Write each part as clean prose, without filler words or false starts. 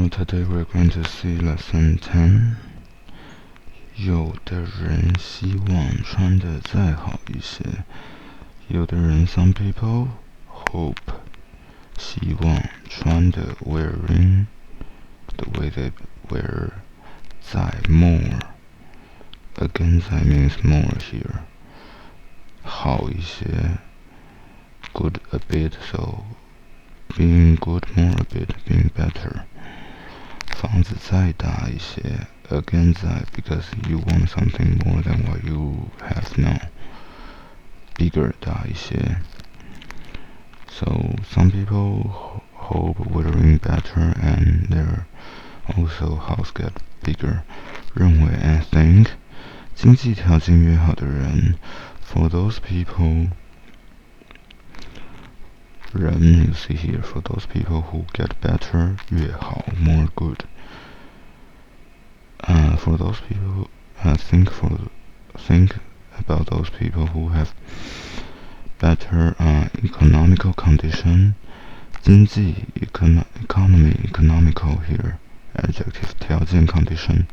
So today we're going to see lesson 10. 有的人希望穿得再好一些。有的人 some people hope 希望穿得 wearing the way they wear 再 more. Again, 再 means more here. 好一些 good a bit, so being good more a bit, being better. 房子再大一些 again 再 because you want something more than what you have now. Bigger 大一些 so some people hope wearing better and their also house get bigger. 认为 and think 经济条件越好的人 for those people 人 you see here for those people who get better 越好 more good. For those people think about those people who have better economical condition. 经济 economy economical here adjective 条件 condition.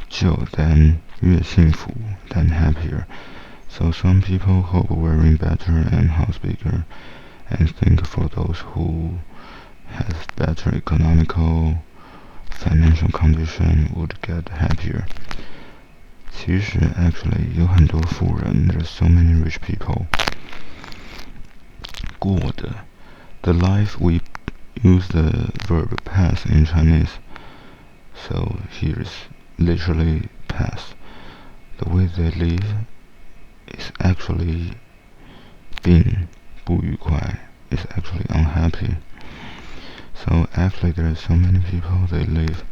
就 then 越幸福 then happier. So some people hope wearing better and house bigger and think for those who have better economical financial condition would get happier. 其实 actually 有很多富人 there's so many rich people. 过的 the life we use the verb pass in Chinese. So here's literally pass. The way they live is actually being 不愉快 is actually unhappy. So actually there are so many people they live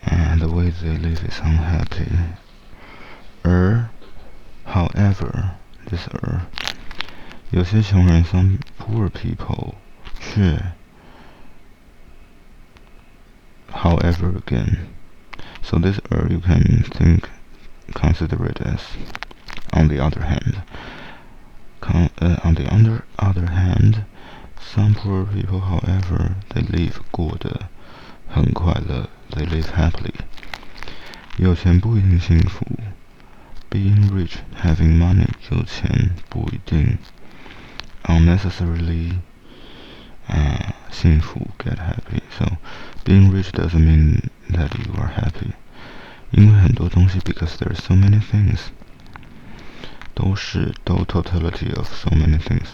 and the way they live is unhappy. However, this 有些穷人 some poor people 却 however again. So this you can consider it as on the other hand. On the other hand, some poor people, however, they live 过得很快乐 they live happily. 有钱不一定幸福 being rich, having money 有钱不一定 unnecessarily 幸福 get happy. So being rich doesn't mean that you are happy. 因为很多东西 because there are so many things 都是 totality of so many things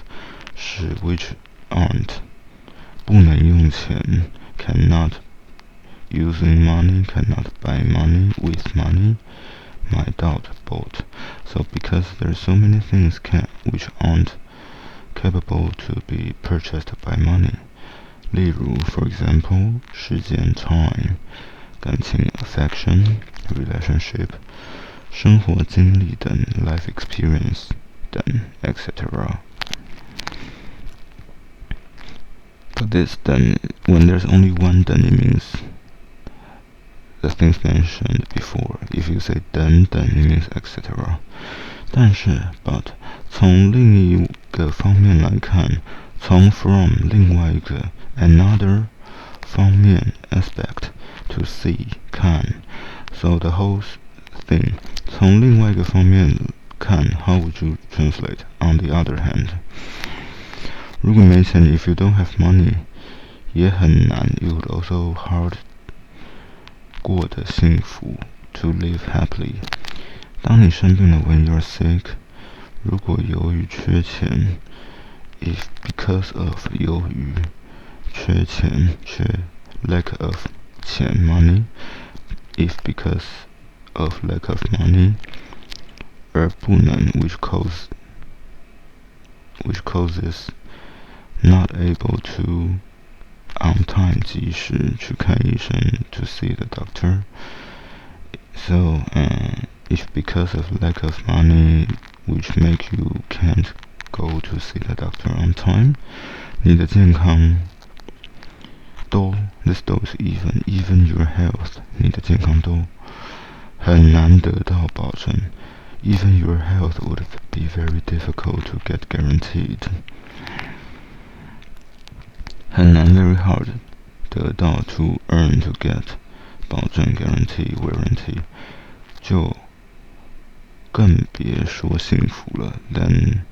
是 which aren't 不能用钱 cannot using money cannot buy money with money 买到的 bought. So because there are so many things which aren't capable to be purchased by money. 例如 for example 时间 time 感情 affection relationship 生活经历等 life experience 等 etc. But this then, when there's only one then it means the things mentioned before. If you say then it means etc. 但是 but 从另一个方面来看，从 from 另外一个 another 方面 aspect to see 看 so the whole thing 从另外一个方面看 how would you translate on the other hand 如果没钱 if you don't have money 也很难 you would also hard 过得幸福 to live happily 当你生病了 when you're sick 如果由于缺钱 if because of 由于缺钱缺 lack of 钱 money if because of lack of money 而不能 which causes not able to on time 及时去看医生 to see the doctor. So if because of lack of money which make you can't go to see the doctor on time 你的健康都 this 都是 even your health 你的健康都很难得到保证 even your health would be very difficult to get guaranteed 很难 very hard 得到 to earn to get， 保证 guarantee warranty， 就更别说幸福了。Then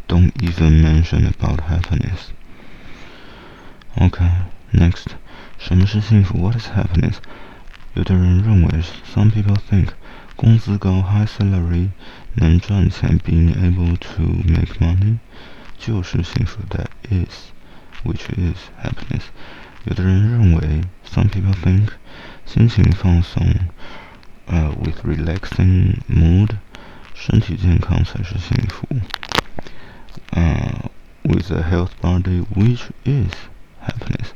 don't even mention about happiness. Okay, next， 什么是幸福 ？What is happiness？ 有的人认为 ，some people think， 工资高 high salary 能赚钱 ，being able to make money 就是幸福 ，that is。Which is happiness？ 有的人认为 ，some people think， 心情放松，with relaxing mood， 身体健康才是幸福。with a health body, which is happiness？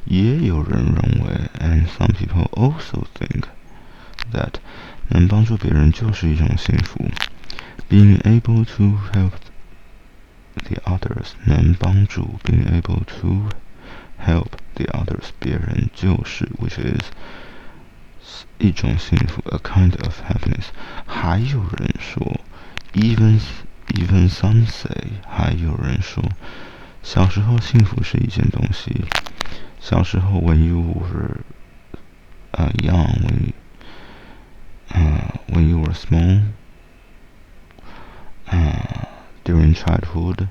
也有人认为 ，and some people also think that 能帮助别人就是一种幸福。Being able to help the others 能帮助 being able to help the others 别人就是 which is 一种幸福 a kind of happiness。 还有人说 even some say 还有人说小时候幸福是一件东西。小时候 when you were young when you were small during childhood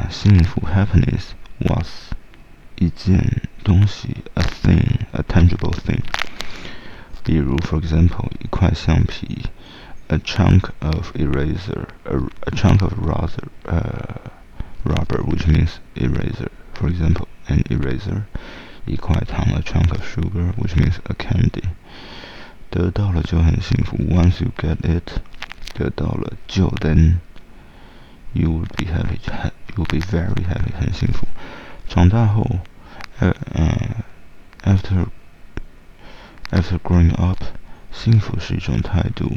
幸福 happiness was 一件东西 a thing a tangible thing。 比如 for example 一块橡皮 a chunk of eraser a chunk of rubber which means eraser. For example an eraser. 一块糖 a chunk of sugar which means a candy. 得到了就很幸福 once you get it 得到了就 then you would be happy you will be very happy 很幸福。长大后after growing up 幸福是一种态度。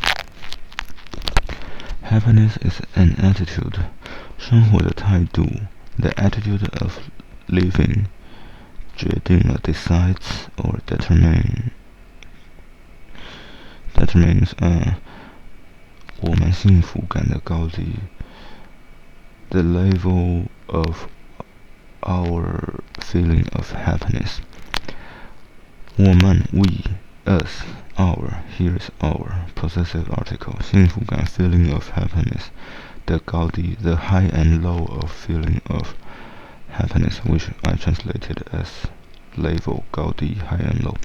Happiness is an attitude 生活的态度 the attitude of living 决定了 decides or determines 我们幸福感的高低 the level of our feeling of happiness。 我们 we us our here is our possessive article 幸福感 feeling of happiness 的高低 the high and low of feeling of happiness which I translated as level 高低 high and low。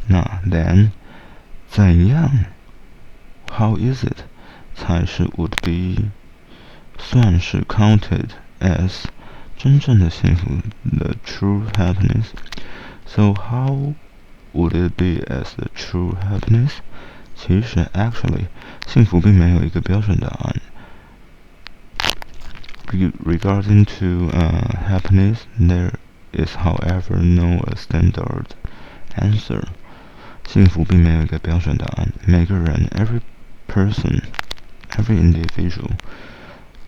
那 then 怎样 how is it 才是 would be 算是 counted as 真正的幸福 the true happiness。 So how would it be as the true happiness？ 其实 actually 幸福并没有一个标准答案。Regarding to happiness, there is however no standard answer。 幸福并没有一个标准答案，每个人 every person every individual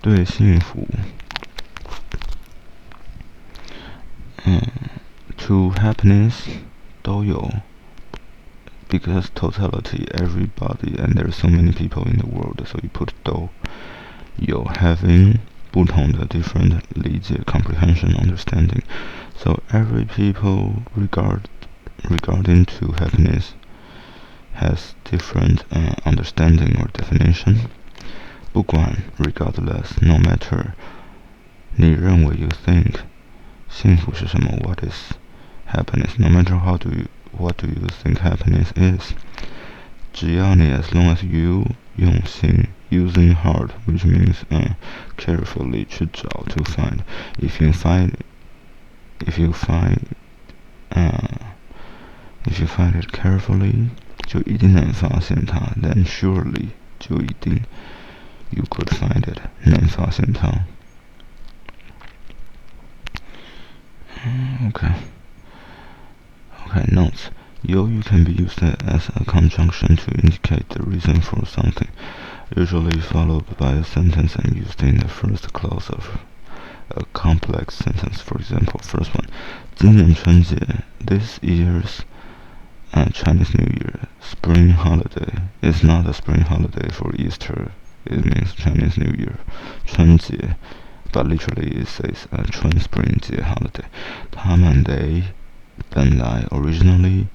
对幸福to happiness 都有 because totality everybody and there are so many people in the world so you put 都有 having 不同的 different 理解 comprehension understanding so every people regarding to happiness has different understanding or definition 不管 regardless no matter 你认为 you think 幸福是什么 what is happiness no matter what do you think happiness is 只要你 as long as you 用心 using hard which means carefully 去找 to find if you find it carefully 就一定能发现它 then surely 就一定 you could find it 能发现它。Okay, notes. 由于 can be used as a conjunction to indicate the reason for something, usually followed by a sentence and used in the first clause of a complex sentence. For example, first one, 今年春节 this year's Chinese New Year spring holiday is not a spring holiday for Easter. It means Chinese New Year, 春节 but literally it says 春 spring 节 holiday. 他们 they 本来 originally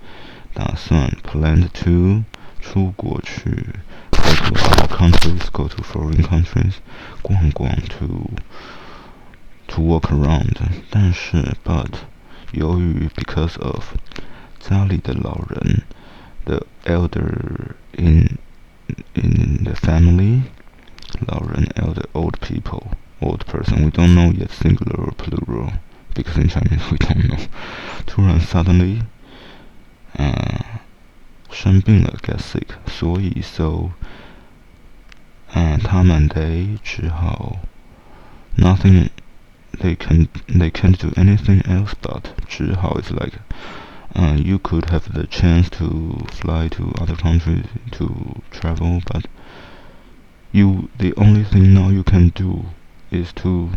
打算 planned to 出国去 go to other countries, go to foreign countries 逛逛 to walk around 但是 but 由于 because of 家里的老人 the elder in the family 老人 elder old people old person we don't know yet singular or plural because in Chinese we don't know 突然 suddenly 生病了 get sick 所以 so 他们 they 只好 nothing they can't do anything else but 只好 is like you could have the chance to fly to other countries to travel but the only thing now you can do is to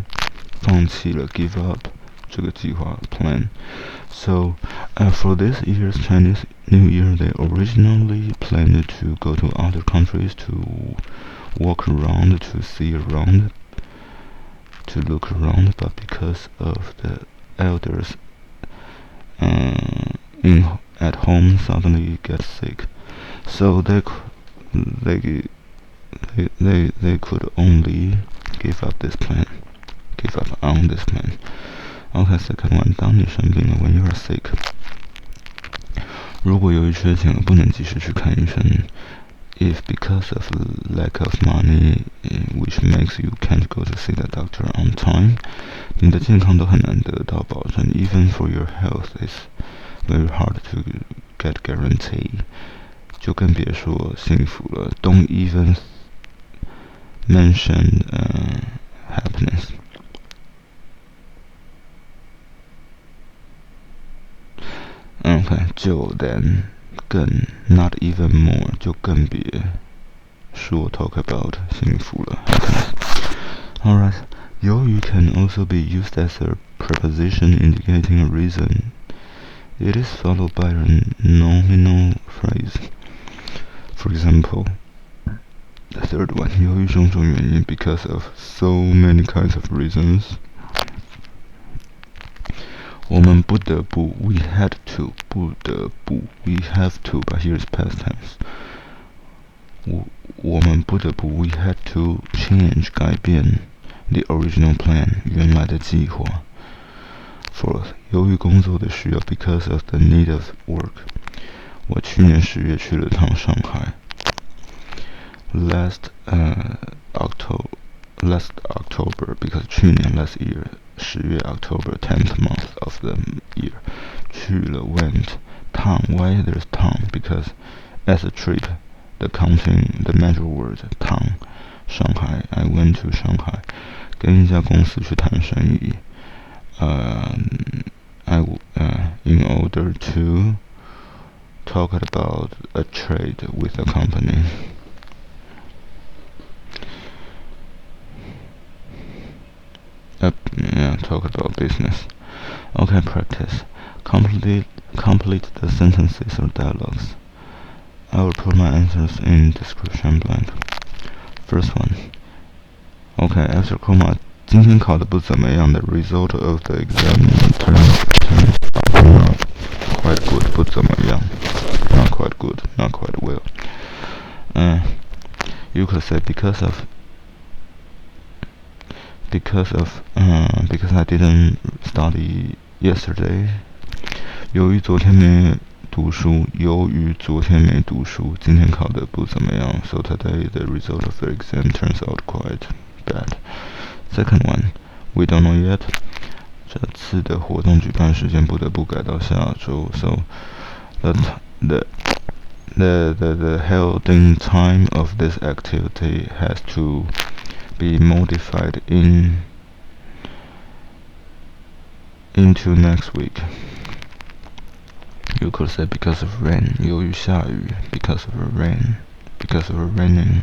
放弃了 give up 这个计划 plan so for this year's Chinese New Year they originally planned to go to other countries to walk around to see around to look around but because of the elders at home suddenly get sick so they could only give up on this plan Okay, second one 当你生病了 when you are sick 如果由于缺钱而不能及时去看医生 if because of lack of money which makes you can't go to see the doctor on time 你的健康都很难得到保证 even for your health is very hard to get guarantee 就更别说幸福了 don't even mention happiness Okay 就 then 更 not even more 就更别说 talk about 幸福了 Alright 由于 can also be used as a preposition indicating a reason It is followed by a nominal phrase For example The third one 由于种种原因 because of so many kinds of reasons我们不得不 we had to 不得不 we have to but here is past tense 我们不得不 we had to change 改变 the original plan 原来的计划 Fourth 由于工作的需要 because of the need of work 我去年10月去了趟上海 last October because 去年 last year 10月 October 10th month of the year 去了 went town why there's town because as a trip the counting the major word town 上海 I went to 上海跟一家公司去谈生意in order to talk about a trade with a company talk about business. Okay, practice. Complete the sentences or dialogues. I will put my answers in description blank. First one. Okay, after comma. 今天考得不怎么样 The result of the exam turns not quite good 不怎么样 Not quite good, not quite well. You could say because I didn't study yesterday 由于昨天没读书今天考得不怎么样 So today the result of the exam turns out quite bad Second one We don't know yet 这次的活动举办时间不得不改到下周 So the holding time of this activity has to be modified into next week. You could say because of rain, 由于下雨 because of rain, because of raining.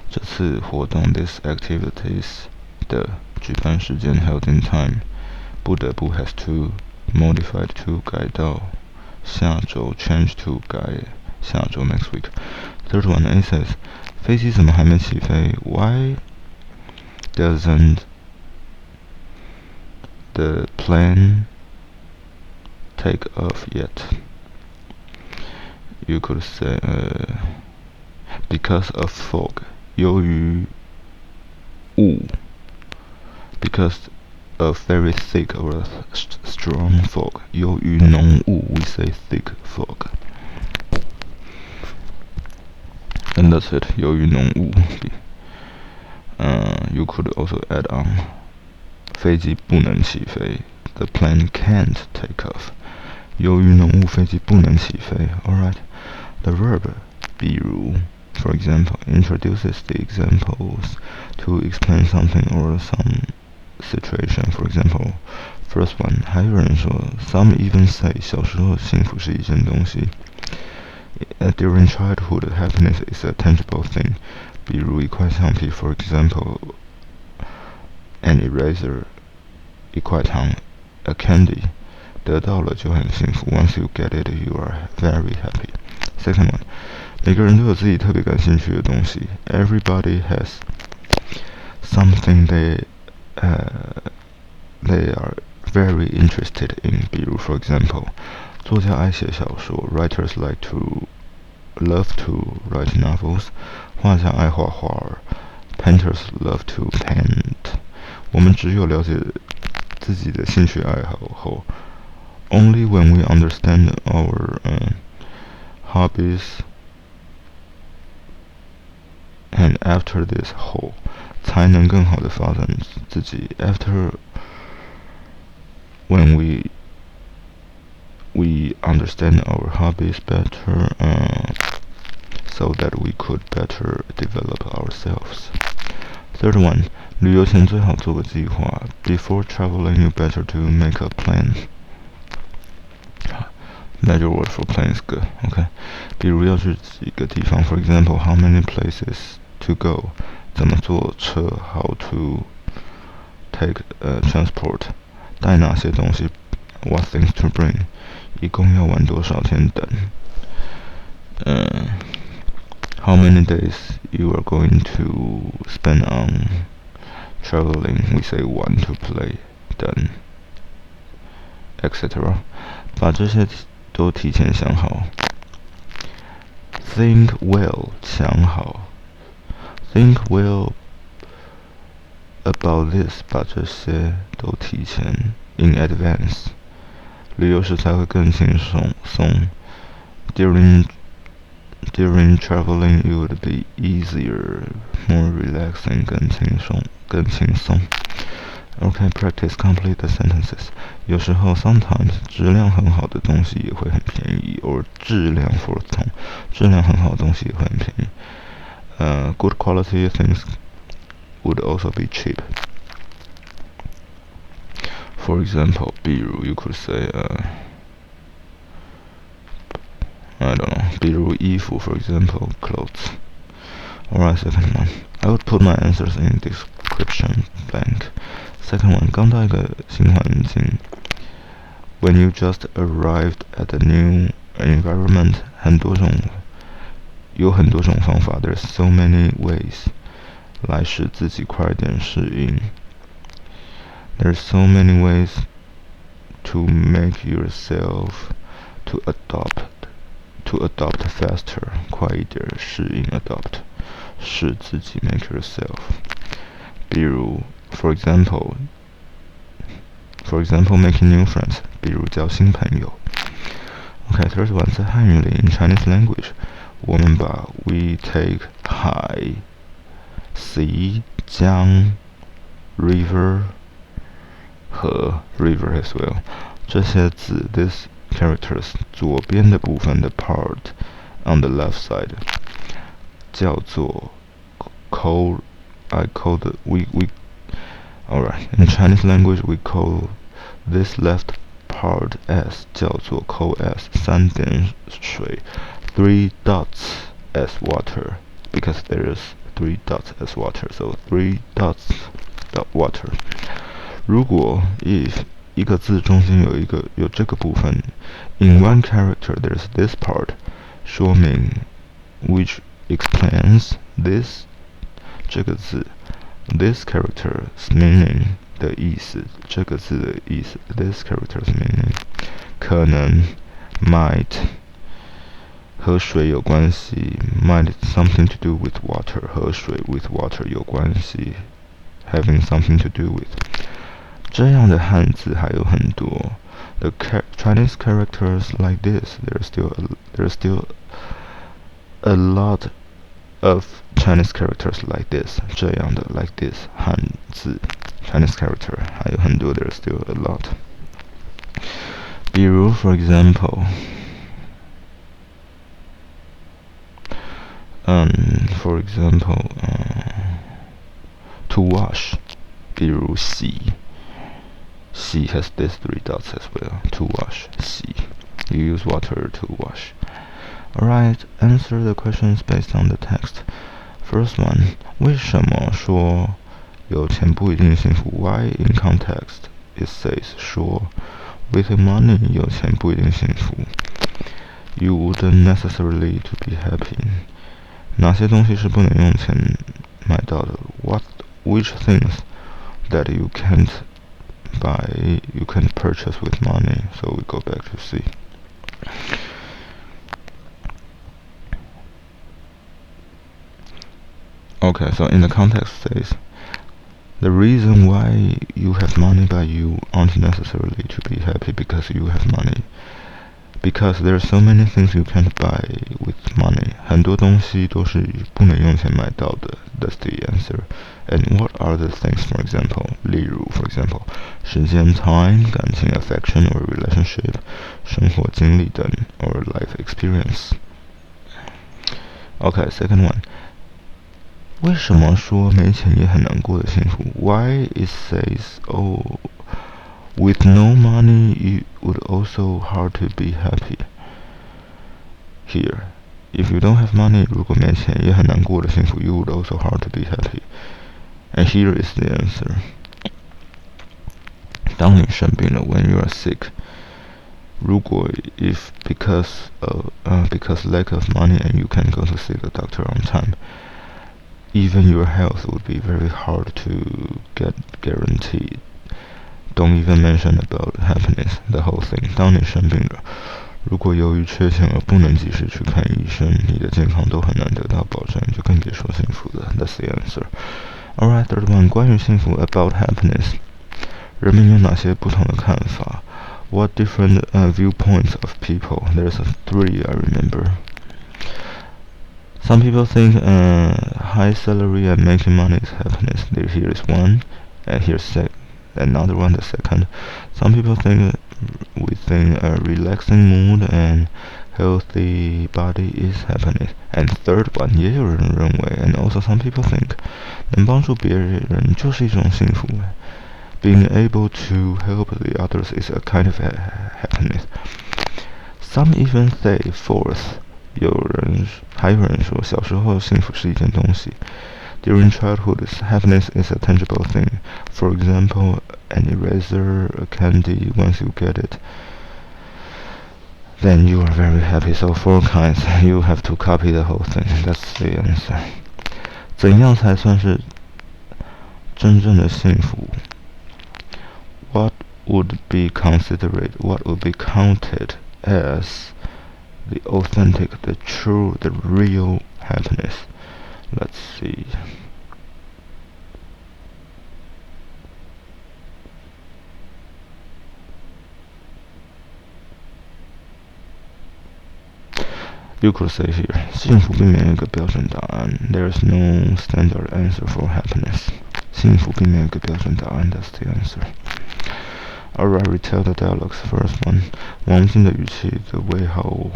这次活动 this activities 的举办时间 holding time 不得不 has to modified to 改到下周 change to 改下周 next week. Third one A says 飞机怎么还没起飞 Why doesn't the plane take off yet. You could say because of fog. 由于雾 because of very thick or strong fog. 由于浓雾 we say thick fog. And that's it. 由于浓雾 you could also add on 飞机不能起飞 the plane can't take off. 由于浓雾飞机不能起飞 Alright. The verb 比如 for example introduces the examples to explain something or some situation. For example, first one 还有人说 some even say 小时候幸福是一件东西 During childhood, happiness is a tangible thing. 比如一块橡皮 for example an eraser 一块糖 a candy 得到了就很幸福 Once you get it, you are very happy. Second one 每个人都有自己特别感兴趣的东西 Everybody has something they are very interested in 比如 for example 作家爱写小说 Writers love to write novels 画家爱画画 Painters love to paint 我们只有了解自己的兴趣爱好后 Only when we understand our hobbies and after this 后才能更好地发展自己 After when we understand our hobbies better so that we could better develop ourselves. Third one 旅游前最好做个计划 Before traveling you better to make a plan. Major word for plan is good. Okay. 比如要去几个地方 For example, how many places to go 怎么坐车 How to take transport 带哪些东西 What things to bring 一共要玩多少天等How many days you are going to spend on traveling We say one to play 等 etc. 把这些都提前想好 Think well 想好 Think well about this 把这些都提前 in advance 旅游时才会更轻松 During traveling it would be easier more relaxing 更轻松 Okay, practice complete the sentences 有时候 sometimes 质量很好的东西也会很便宜 or 质量 for 同质量很好的东西也会很便宜Good quality things would also be cheap. For example, 比如 you could say I don't know 比如衣服 for example clothes. Alright, second one. I would put my answers in description blank. Second one 刚到一个新环境 When you just arrived at a new environment 有很多种方法 There's so many ways 来使自己快点适应 There's so many ways to make yourself to adopt faster 快一点适应 adopt 使自己 make yourself 比如 for example making new friends 比如交新朋友 Okay, third one 在汉语里 in Chinese language 我们把 we take 海 sea 江 river 河 river as well 这些字 these characters 左边的部分的 part on the left side 叫做 Alright, in Chinese language we call this left part as 叫做 call as 三点水 3 dots as water because there's 3 dots as water so 3 dots dot water 如果 if 一个字中间有这个部分 in one character there's this part 说明 which explains this 这个字 this character's meaning 的意思这个字的意思 this character's meaning 可可能 might 和水有关系 might something to do with water 和水 with water 有关系 having something to do with 这样的汉字还有很多 The Chinese characters like this there's still a lot of Chinese characters like this 这样的 like this 汉字 Chinese character 还有很多 there's still a lot 比如 for example to wash 比如洗 洗 has these 3 dots as well to wash 洗 you use water to wash Alright, answer the questions based on the text. First one, 为什么说有钱不一定幸福 Why in context it says 说 with money 有钱不一定幸福 You wouldn't necessarily to be happy. 哪些东西是不能用钱买到的 Which things that you can't buy, you can't purchase with money. So we go back to C. Okay, so in the context says the reason why you have money but you aren't necessarily to be happy because you have money. Because there are so many things you can't buy with money. 很多东西都是不能用钱买到的 That's the answer. And what are the things, for example? 例如 for example 时间 time 感情 affection or relationship 生活经历等 or life experience. Okay, second one. 为什么说没钱也很难过的幸福 Why it says, oh, with no money it would also hard to be happy. Here, if you don't have money, 如果没钱也很难过的幸福 you would also hard to be happy. And here is the answer. 当你生病了 when you are sick, 如果 if because lack of money and you can't go to see the doctor on time, even your health would be very hard to get guaranteed. Don't even mention about happiness, the whole thing. 当你生病了，如果由于缺钱而不能及时去看医生，你的健康都很难得到保证，就更别说幸福了。That's the answer. Alright, third one. 关于幸福 about happiness. 人们有哪些不同的看法 What different viewpoints of people? There's 3 I remember. Some people think high salary and making money is happiness. Here is one, and here's another one, the second. Some people think within a relaxing mood and healthy body is happiness. And third one, 也有人认为 and also some people think 能帮助别人就是一种幸福 Being able to help the others is a kind of happiness. Some even say fourth. 还有人说小时候幸福是一件东西 During childhood, happiness is a tangible thing. For example, an eraser, a candy, once you get it, then you are very happy. So 4 kinds, you have to copy the whole thing. That's the answer. 怎样才算是真正的幸福 What would be counted as the authentic, the true, the real happiness? Let's see. You could say here, 幸福并没有一个标准答案 There is no standard answer for happiness. 幸福并没有一个标准答案 That's the answer. Alright, retell the dialogues. First one. 王静的语气的way how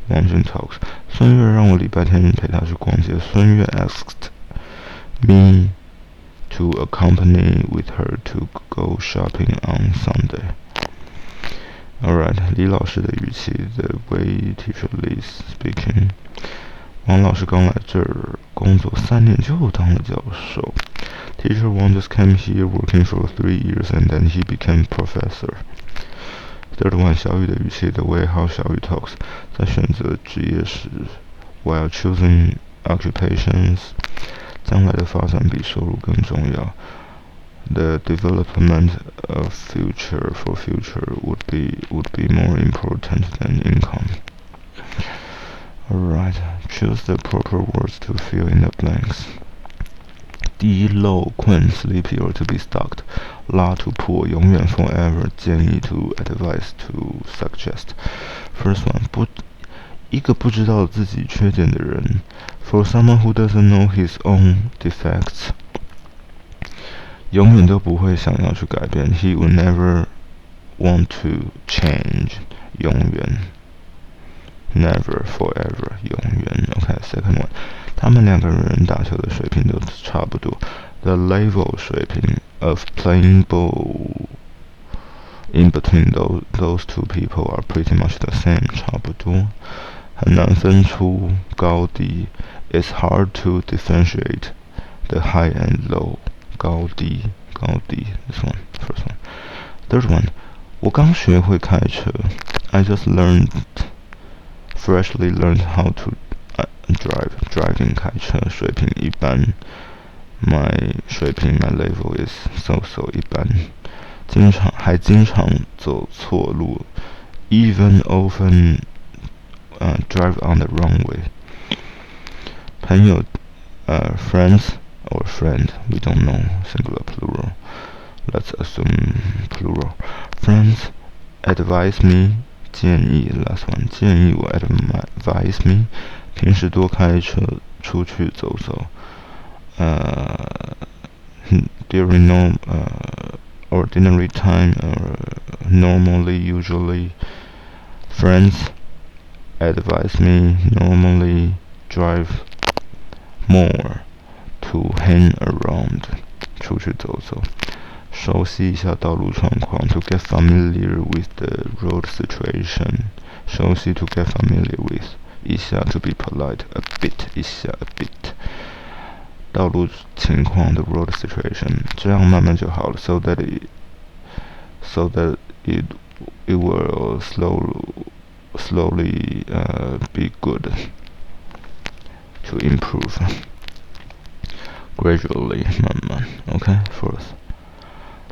王俊 talks. 孙悦让我礼拜天陪他去逛街。孙悦 asked me to accompany with her to go shopping on Sunday. Alright, 李老师的语气 the way teacher Lee speaking. 王老师刚来这儿工作3年就当了教授。Teacher Wang just came here working for 3 years and then he became professor. Third one, 小雨的语气 the way how 小雨 talks. 在选择职业时 while choosing occupations, 将来的发展比收入更重要。The development of future would be more important than income. Alright, choose the proper words to fill in the blanks. 第一漏困 sleepy or to be stuck 拉 to pull 永远 forever 建议 to advise to suggest. First one 一个不知道自己缺点的人 For someone who doesn't know his own defects 永远都不会想要去改变 He would never want to change 永远 Never, forever 永远 OK, second one 他们两个人打球的水平都差不多 The level 水平 of playing ball in between those two people are pretty much the same 差不多很难分出高低 It's hard to differentiate the high and low 高低 This one, first one Third one 我刚学会开车 I just freshly learned how to driving 开车水平一般 My level is so 一般经常走错路 Even often drive on the wrong way 朋友friends or friend we don't know singular plural let's assume plural friends advise me 建议 last one 建议我 advise me 平时多开车出去走走during ordinary time or normally usually friends advise me normally drive more to hang around 出去走走熟悉一下道路状况 to get familiar with the road situation 熟悉 to get familiar with 一下 to be polite a bit 一下 a bit 道路情况 the road situation 这样慢慢就好了 so that it will slowly be good to improve gradually 慢慢 OK fourth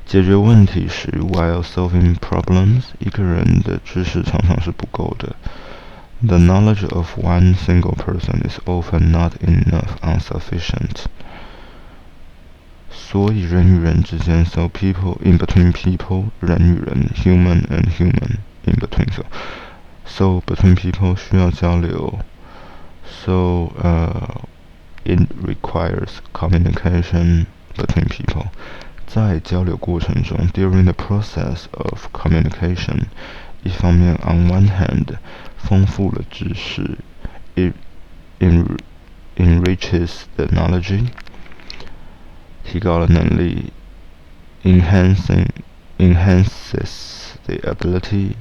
解决问题时 while solving problems 一个人的知识常常是不够的 The knowledge of one single person is often not enough insufficient 所以人与人之间 so people in between people 人与人 human and human in between so between people 需要交流 so it requires communication between people 在交流过程中 during the process of communication 一方面 on one hand 丰富了知识 it enriches the knowledge 提高了能力 enhances the ability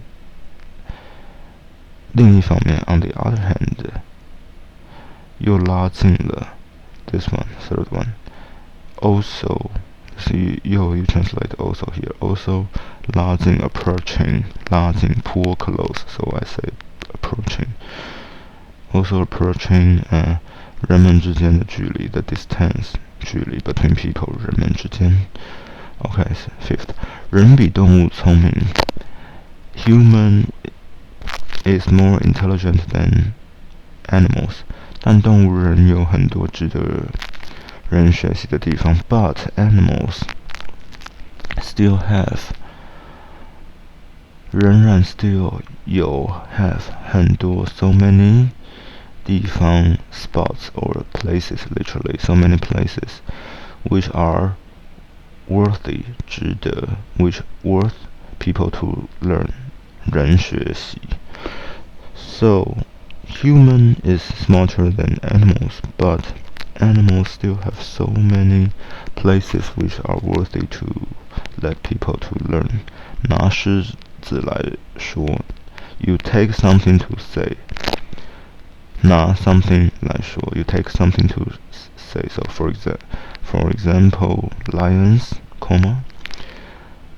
另一方面 on the other hand 又拉近了 this one, third one also so you translate also here also 拉近 approaching 拉近 pull close so I say approaching also approaching 人们之间的距离 the distance 距离 between people 人们之间 OK fifth 人比动物聪明 human is more intelligent than animals 但动物仍有很多值得人学习的地方 but animals still have 仍然 still 有 have 很多 so many 地方 spots or places literally so many places which are worthy 值得 which worth people to learn 人学习 so human is smarter than animals but animals still have so many places which are worthy to let people to learn 拿狮子来说 you take something to say 拿 something 来说 you take something to say so for example lions,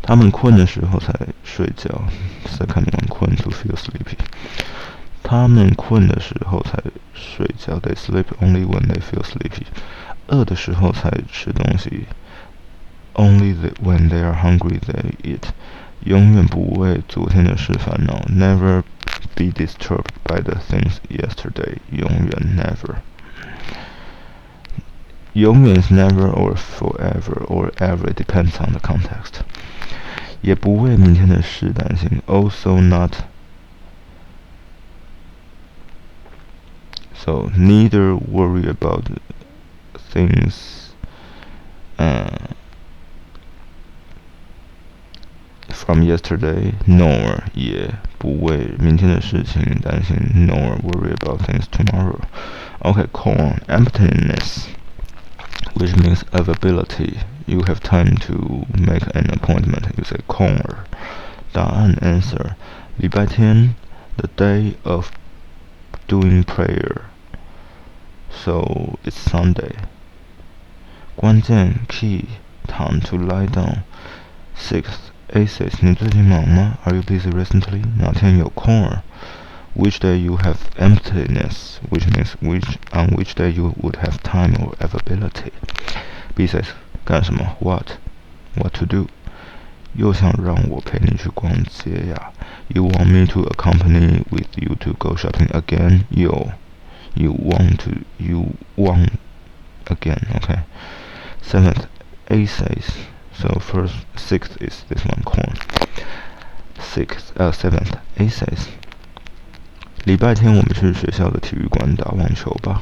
他们困的时候才睡觉 second one 困 to feel sleepy 他们困的时候才睡觉 they sleep only when they feel sleepy 饿的时候才吃东西 Only when they are hungry they eat. 永远不为昨天的事烦恼。Never be disturbed by the things yesterday. 永远 never. 永远 is never or forever or ever. It depends on the context. 也不为明天的事担心。Also not. So neither worry about things from yesterday, nor 也不为明天的事情担心 nor worry about things tomorrow. Okay, corn, emptiness, which means availability. You have time to make an appointment. You say corn. 答案 answer. 礼拜天 the day of doing prayer. So it's Sunday. 关键 key, time to lie down. Sixth, Aces, 你最近忙吗？ Are you busy recently? 哪天有空儿？ Which day you have emptiness, which means on which day you would have time or availability. B says, 干什么 What to do? 又想让我陪你去逛街呀 You want me to accompany with you to go shopping again? You want again, okay. Seventh, Aces. So sixth is this one, corn. Seventh, Aces. 礼拜天我们去学校的体育馆打网球吧。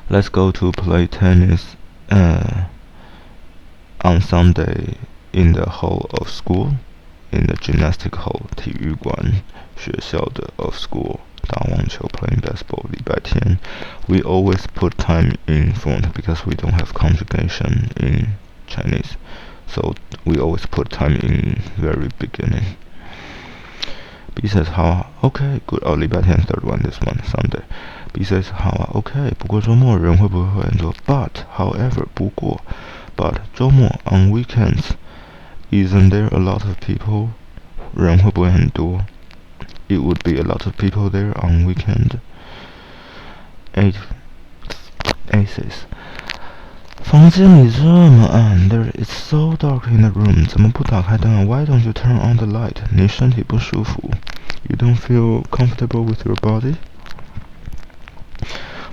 Let's go to play tennis on Sunday in the hall of school. In the gymnastic hall, 体育馆学校的 of school. 打网球 playing basketball. 礼拜天 we always put time in front because we don't have conjugation in Chinese. So we always put time in very beginning. B says 好啊 OK good 礼拜天 third one this one Sunday. B says 好啊 OK 不过周末人会不会很多 But however 不过 But 周末 on weekends isn't there a lot of people 人会不会很多 It would be a lot of people there on weekend. 8 Aces 房间里这么暗 There it's so dark in the room 怎么不打开灯啊 Why don't you turn on the light 你身体不舒服 You don't feel comfortable with your body?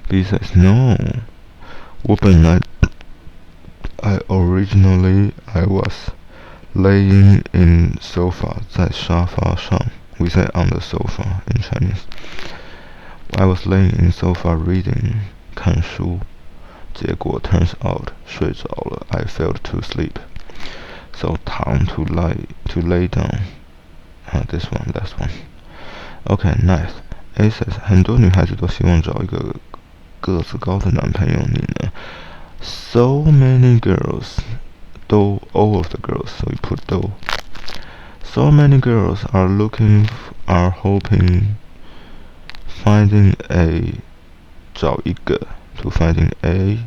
B says No 我本来 originally I was laying in sofa 在沙发上 We say on the sofa in Chinese. I was laying in sofa reading 看书结果 turns out 睡着了 I fell to sleep. So time to lay down. This one, last one. Okay, ninth. A says 很多女孩子都希望找一个个子高的男朋友，你呢 So many girls, though all of the girls, so you put though. So many girls are hoping, finding a 找一个 to finding a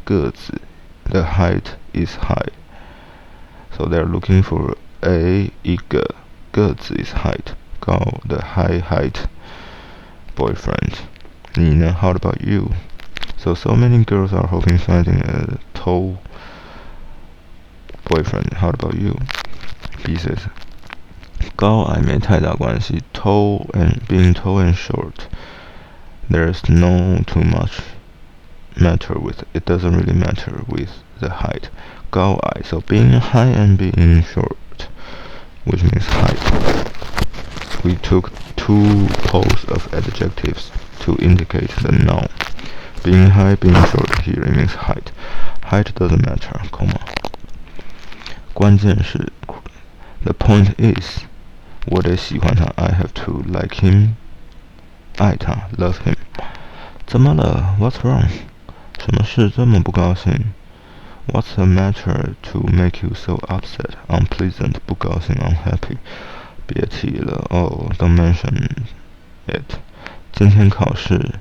个子 the height is high. So they're looking for a 一个个子 is height 高 the high height boyfriend. 你呢 How about you? So many girls are hoping finding a tall boyfriend. How about you? B says 高矮没太大关系 being tall and short there's no too much matter with it doesn't really matter with the height 高矮 so being high and being short which means height. We took two poles of adjectives to indicate the noun. Being high, being short here it means height. Height doesn't matter, comma. 关键是 the point is 我得喜欢他 I have to like him 爱他 love him 怎么了 What's wrong 什么事这么不高兴 What's the matter to make you so upset unpleasant 不高兴 unhappy 别提了 Oh don't mention it 今天考试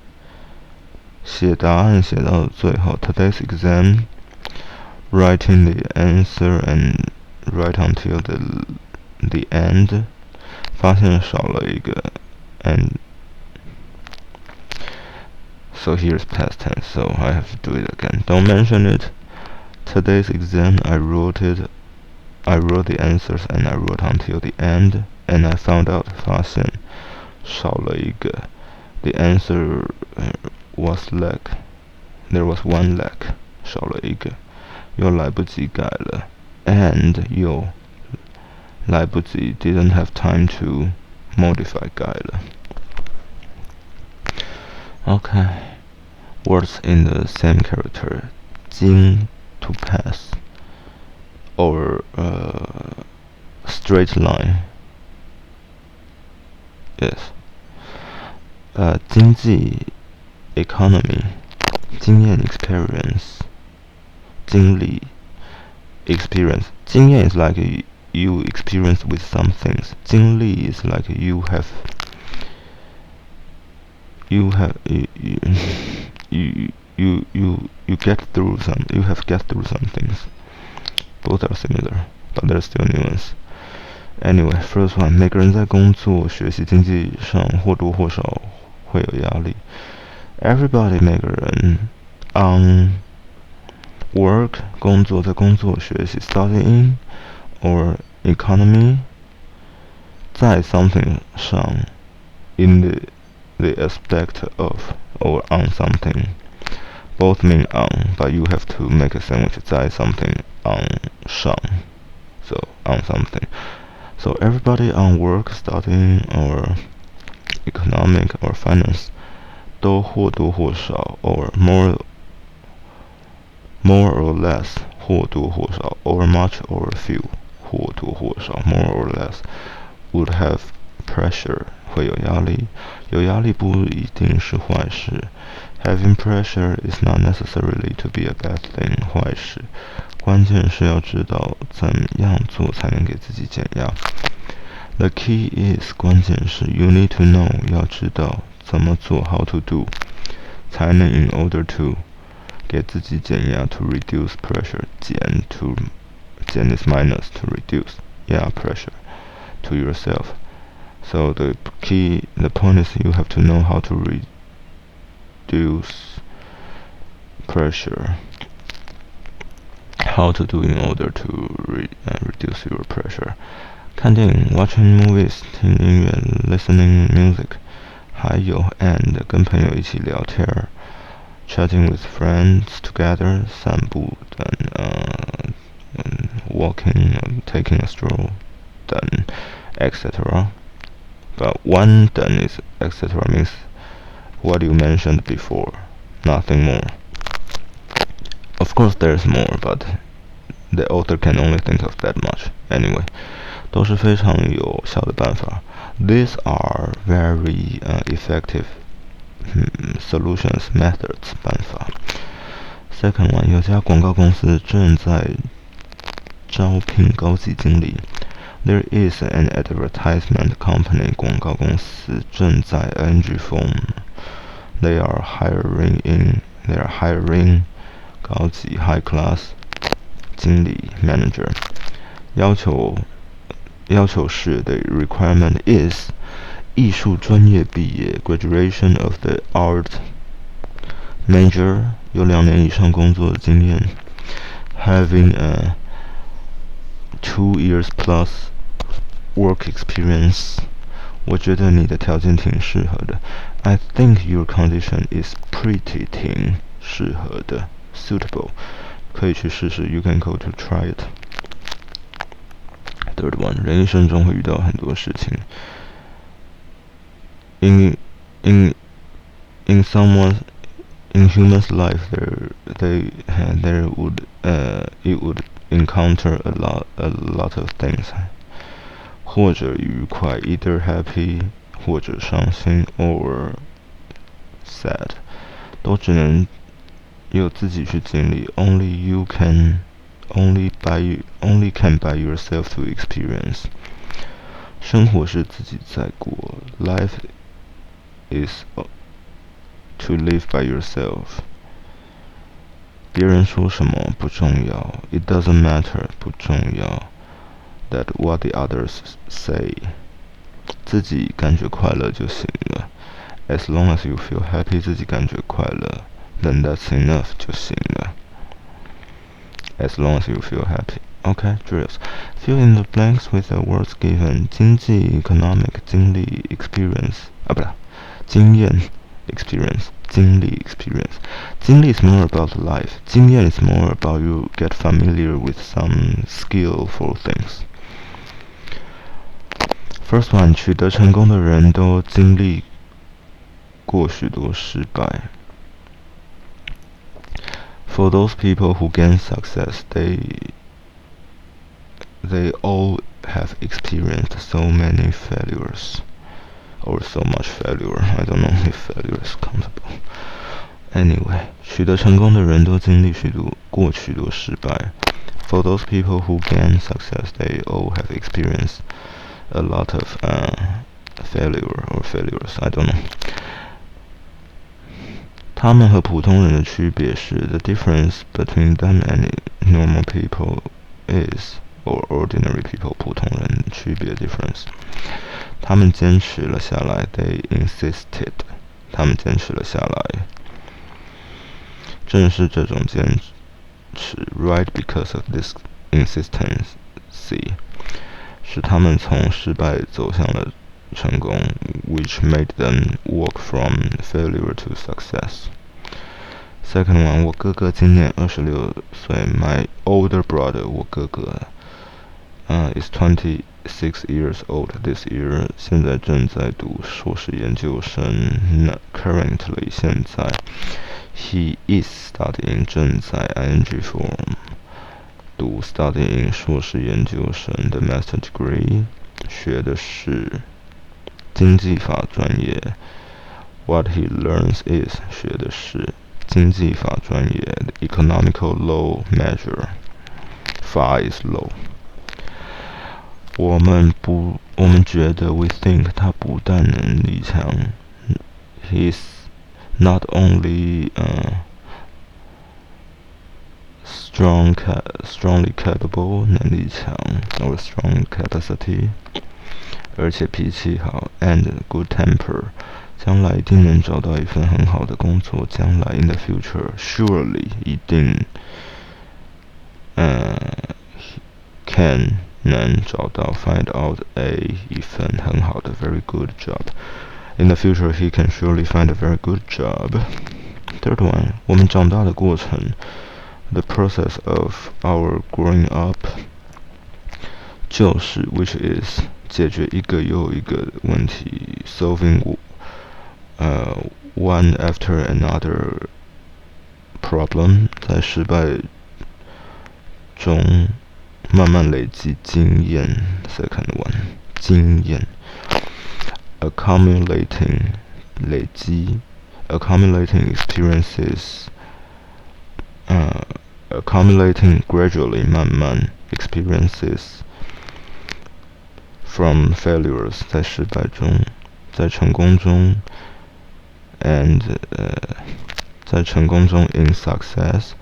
写答案写到最后 Today's exam writing the answer and write until the end 发现少了一个 and so here's past tense so I have to do it again. Don't mention it Today's exam, I wrote the answers and I wrote until the end, and I found out 发现少了一个 the answer was lack. There was one lack. 少了一个，又来不及改了 and 又来不及 didn't have time to modify 改了 Okay, words in the same character 经 to pass or straight line. Yes. 经济 economy 经验 experience 经历 experience 经验 is like you experience with some things 经历 is like you have get through some things. Both are similar, but there's still nuance. Anyway, first one, 每个人在工作、学习、经济上或多或少会有压力。Everybody 每个人 on work 工作在工作学习 studying or economy 在 something 上 in the aspect of or on something. Both mean on, but you have to make a sandwich 在 something on 上 so on something. So everybody on work, studying, or economic or finance 都或多或少 or more or less 或多或少 or much or few 或多或少 more or less would have pressure 会有压力，有压力不一定是坏事。Having pressure is not necessarily to be a bad thing 坏事，关键是要知道怎样做才能给自己减压。The key is 关键是 you need to know 要知道怎么做 how to do 才能 in order to 给自己减压 to reduce pressure 减 is minus to reduce pressure to yourself. So the point is you have to know how to reduce pressure. How to do in order to reduce your pressure. 看电影 watching movies 听音乐 listening music 还有 and 跟朋友一起聊天 chatting with friends together 散步等walking taking a stroll 等 etc. But one 等 is etc. means what you mentioned before, nothing more. Of course there's more, but the author can only think of that much. Anyway, 都是非常有效的办法。These are very effective solutions, methods, 办法。Second one, 有家广告公司正在招聘高级经理。There is an advertisement company 广告公司正在 ing form. They are hiring 高级 high class 经理 manager. 要求是 the requirement is 艺术专业毕业 graduation of the art major 有2年以上工作经验 having a 2 years plus work experience 我觉得你的条件挺适合的 I think your condition is pretty 挺适合的 suitable 可以去试试 you can go to try it. Third one, 人一生中会遇到很多事情 in human's life it would encounter a lot of things 或者愉快 either happy 或者伤心 or sad 都只能由自己去经历 only can by yourself to experience 生活是自己在过 life is to live by yourself 别人说什么不重要 it doesn't matter 不重要 that what the others say 自己感觉快乐就行了 as long as you feel happy 自己感觉快乐 then that's enough 就行了 as long as you feel happy. Okay, drills. Fill in the blanks with the words given. 经济 economic 经历 experience 不啦，经验 experience 经历 experience. 经历 is more about life. 经验 is more about you get familiar with some skillful things. First one, 取得成功的人都经历过许多失败。For those people who gain success, they all have experienced so many failures, or so much failure. I don't know if failure is countable. Anyway, 取得成功的人都经历过许多失败。For those people who gain success, they all have experienced a lot of failure or failures. I don't know. 他们和普通人的区别是 the difference between them and normal people is, or ordinary people 普通人区别 difference. 他们坚持了下来 they insisted. 他们坚持了下来。正是这种坚持 right because of this insistency 使他们从失败走向了成功 which made them walk from failure to success. Second one, 我哥哥今年26岁 My older brother, 我哥哥is 26 years old this year. 现在正在读硕士研究生 currently 现在 He is studying 正在 ing form 读 studying 硕士研究生的 master degree 学的是经济法专业 What he learns is 学的是经济法专业 economical law major 法 is law 我们觉得 we think 他不但能力强 He is not only strongly capable 能力强 or strong capacity 而且脾气好 and good temper 将来一定能找到一份很好的工作将来 in the future surely 一定能找到 find out 一份很好的 very good job In the future, he can surely find a very good job. Third one, 我们长大的过程 the process of our growing up 就是 which is 解决一个又一个问题 solving one after another problem 在失败中慢慢累积经验 second one 经验accumulating 累积 accumulating experiences accumulating gradually 慢慢 experiences from failures 在失败中在成功中 and 在成功中 in success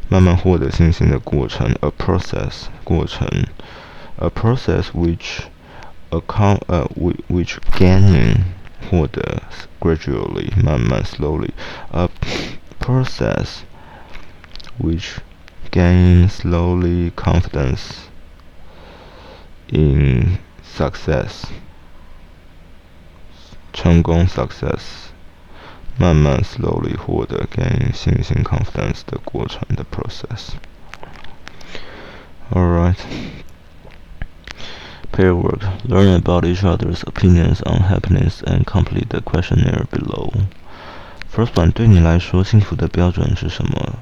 慢慢获得信心的过程 a process 过程 a process which gaining 获得 gradually 慢慢 slowly a process which gain slowly confidence in success 成功 success 慢慢 slowly 获得 gain 信心 confidence 的过程的 process Alright Pair work. Learn about each other's opinions on happiness and complete the questionnaire below. First one, 对你来说幸福的标准是什么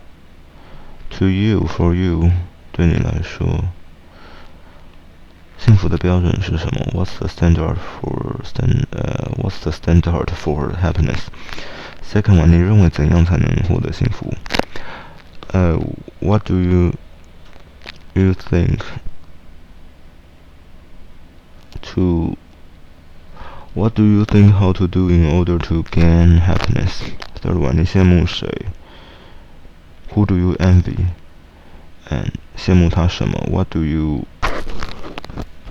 To you, for you, 对你来说幸福的标准是什么 What's the standard for happiness? Second one, 你认为怎样才能获得幸福 What do you think What do you think how to do in order to gain happiness? Third one, 你羡慕谁 Who do you envy? And 羡慕他什么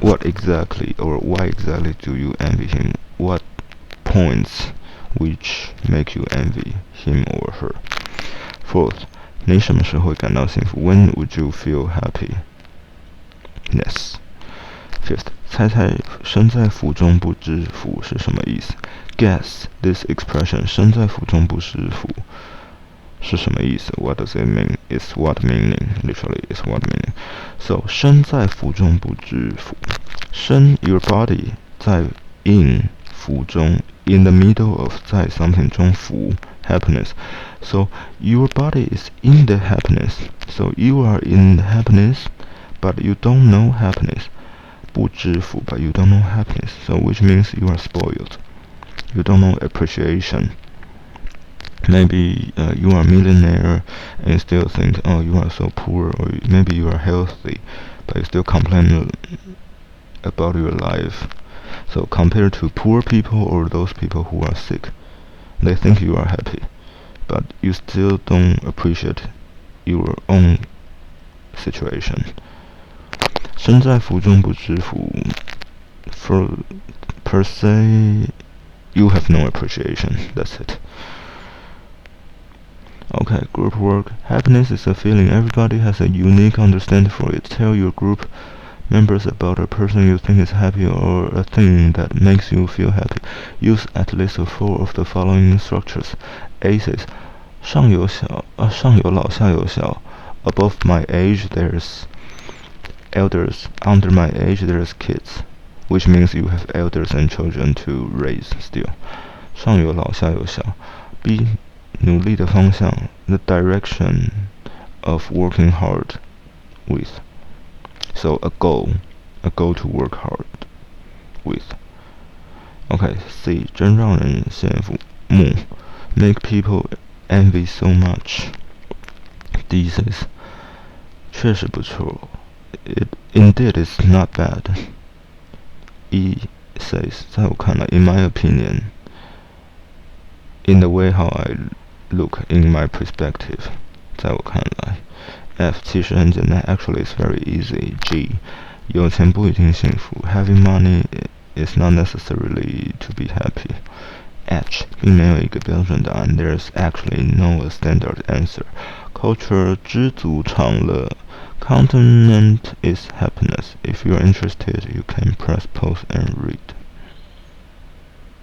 What exactly or why exactly do you envy him? What points which make you envy him or her? Fourth, 你什么时候会感到幸福 ？When would you feel happy? Yes. Fifth, 猜猜身在福中不知福是什么意思 ？Guess this expression. 身在福中不知福是什么意思 ？What does it mean? It's what meaning? Literally, it's what meaning. So, 身在福中不知福。身 your body 在 in 福中 in the middle of 在 something 中福 happiness. So your body is in the happiness. So you are in the happiness, but you don't know happiness. 不知福 but you don't know happiness. So which means you are spoiled. You don't know appreciation. Maybe you are a millionaire and still think, oh, you are so poor, or maybe you are healthy, but you still complain about your life. So compared to poor people or those people who are sick, they think you are happy, but you still don't appreciate your own situation. 身在福中不知福 per se, you have no appreciation. That's it. Okay, group work. Happiness is a feeling. Everybody has a unique understanding for it. Tell your group members about a person you think is happy or a thing that makes you feel happy. Use at least 4 of the following structures. A says, 上有老下有小 Above my age there's elders. Under my age there's kids. Which means you have elders and children to raise still. 上有老下有小 B 努力的方向 The direction of working hard with. So a goal to work hard with. Okay, C 真让人羡慕 Make people envy so much. D says 确实不错 Indeed is not bad. E says 在我看来 In my opinion, in the way how I look, in my perspective, 在我看来 F 其实很简单 Actually it's very easy. G 有钱不一定幸福 Having money is not necessarily to be happy. H 并没有一个标准答案 There's actually no standard answer. Culture 知足常乐 Contentment is happiness. If you're interested, you can press pause and read.